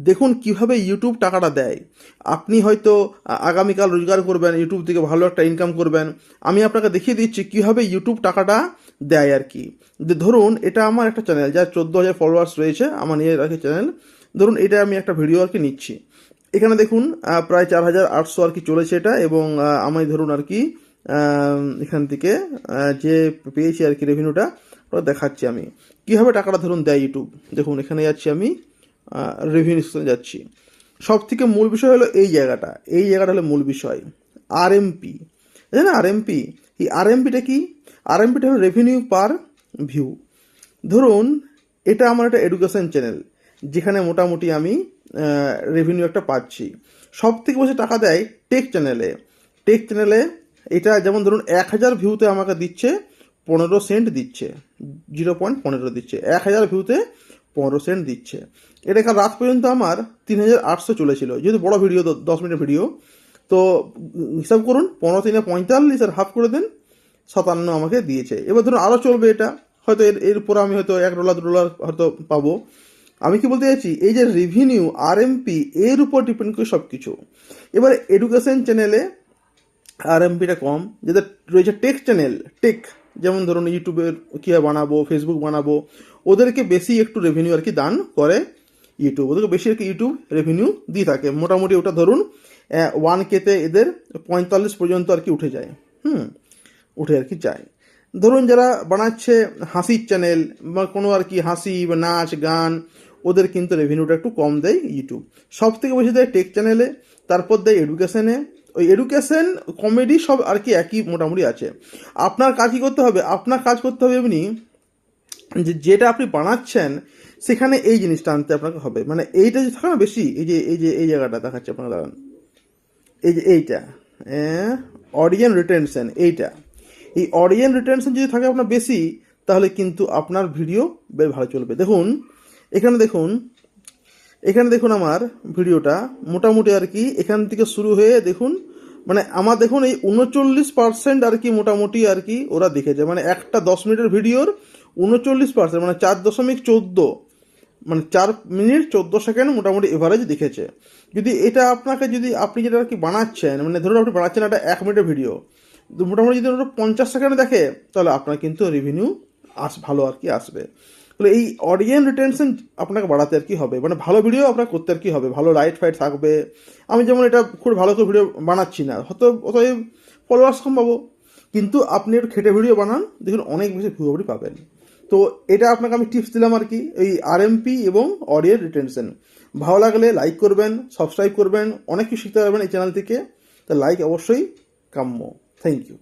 দেখুন কিভাবে ইউটিউব টাকাটা দেয়। আপনি হয়তো আগামীকাল রোজগার করবেন, ইউটিউব থেকে ভালো একটা ইনকাম করবেন। আমি আপনাকে দেখিয়ে দিচ্ছি কীভাবে ইউটিউব টাকাটা দেয় আর কি। যে ধরুন এটা আমার একটা চ্যানেল যার 14,000 ফলোয়ার্স রয়েছে, আমার নিজের আর কি চ্যানেল। ধরুন এটা আমি একটা ভিডিও আর কি নিচ্ছি, এখানে দেখুন প্রায় 4,800 আর কি চলেছে এটা, এবং আমি ধরুন আর কি এখান থেকে যে পেয়েছি আর কি রেভিনিউটা ওটা দেখাচ্ছি আমি কীভাবে টাকাটা ধরুন দেয় ইউটিউব। দেখুন এখানে যাচ্ছি আমি, রেভিনিউ যাচ্ছি। সব থেকে মূল বিষয় হলো এই জায়গাটা হলো মূল বিষয়। আরএমপি, জানেন আরএমপি? এই আরএমপিটা কি? আরএমপিটা হলো রেভিনিউ পার ভিউ। ধরুন এটা আমার একটা এডুকেশন চ্যানেল, যেখানে মোটামুটি আমি রেভিনিউ একটা পাচ্ছি। সব থেকে বেশি টাকা দেয় টেক চ্যানেলে। এটা যেমন ধরুন 1,000 ভিউতে আমাকে দিচ্ছে 15 সেন্ট দিচ্ছে, 0.15 দিচ্ছে, 1,000 ভিউতে 15 সেন্ট দিচ্ছে। এটা কাল রাত পর্যন্ত আমার 3,800 চলেছিল, যেহেতু বড় ভিডিও, 10 মিনিটের ভিডিও। তো হিসাব করুন, 15 3 45 আর হাফ করে দেন, 57 আমাকে দিয়েছে। এবার ধরুন আরও চলবে এটা, হয়তো এরপর আমি হয়তো $1 হয়তো পাবো। আমি কি বলতে চাইছি, এই যে রেভিনিউ আরএমপি এর উপর ডিপেন্ড করে সব কিছু। এবার এডুকেশন চ্যানেলে আরএমপিটা কম, যেটা রয়েছে টেক চ্যানেল, যেমন ধরুন ইউটিউবের কীভাবে বানাবো, ফেসবুক বানাবো, ওদেরকে বেশি একটু রেভিনিউ আর কি দান করে ইউটিউব, ওদেরকে বেশি আর কি ইউটিউব রেভিনিউ দিয়ে থাকে। মোটামুটি ওটা ধরুন 1K-তে এদের 45 পর্যন্ত আর কি উঠে যায়, উঠে আর কি যায়। ধরুন যারা বানাচ্ছে হাসির চ্যানেল বা কোনো আর কি হাসি বা নাচ গান, ওদের কিন্তু রেভিনিউটা একটু কম দেয় ইউটিউব। সব থেকে বেশি দেয় টেক চ্যানেলে, তারপর দেয় এডুকেশনে। ওই এডুকেশন কমেডি সব আর কি একই মোটামুটি আছে। আপনার কাজ কী করতে হবে? আপনার কাজ করতে হবে এমনি যে যেটা আপনি বানাচ্ছেন সেখানে এই জিনিসটা আনতে আপনাকে হবে। মানে এইটা যে থাকে না বেশি, এই জায়গাটা দেখাচ্ছে আপনাকে, দাঁড়ান, এই যে এইটা অডিয়েন্স রিটেনশন, এই অডিয়েন্স রিটেনশন যদি থাকে আপনার বেশি, তাহলে কিন্তু আপনার ভিডিও বেশ ভালো চলবে। দেখুন এখানে দেখুন আমার ভিডিওটা মোটামুটি আর কি এখান থেকে শুরু হয়ে দেখুন, মানে আমার দেখুন এই 39% আর কি মোটামুটি আর কি ওরা দেখেছে। মানে একটা 10 মিনিটের ভিডিওর 39%, মানে 4.14, মানে 4 মিনিট 14 সেকেন্ড মোটামুটি এভারেজ দেখেছে। যদি এটা আপনাকে, যদি আপনি যেটা আর কি বানাচ্ছেন, মানে ধরুন আপনি বানাচ্ছেন একটা 1 মিনিটের ভিডিও, তো মোটামুটি যদি ওটা 50 সেকেন্ড দেখে, তাহলে আপনার কিন্তু রেভিনিউ ভালো আর কি আসবে। তাহলে এই অডিয়েন্স রিটেনশন আপনাকে বাড়াতে আর কি হবে, মানে ভালো ভিডিও আপনাকে করতে আর কি হবে, ভালো লাইট ফাইট থাকবে। আমি যেমন এটা খুব ভালো করে ভিডিও বানাচ্ছি না, হয়তো অতএব ফলোয়ার্স কম পাবো, কিন্তু আপনি একটু খেটে ভিডিও বানান, দেখুন অনেক বেশি ভিউ আপনি পাবেন। তো এটা আপনাকে আমি টিপস দিলাম আর কি, এই আরএমপি এবং অডিয়েন্স রিটেনশন। ভালো লাগলে লাইক করবেন, সাবস্ক্রাইব করবেন, অনেক কিছু শিখতে পারবেন এই চ্যানেল থেকে। তো লাইক অবশ্যই কাম্য। Thank you.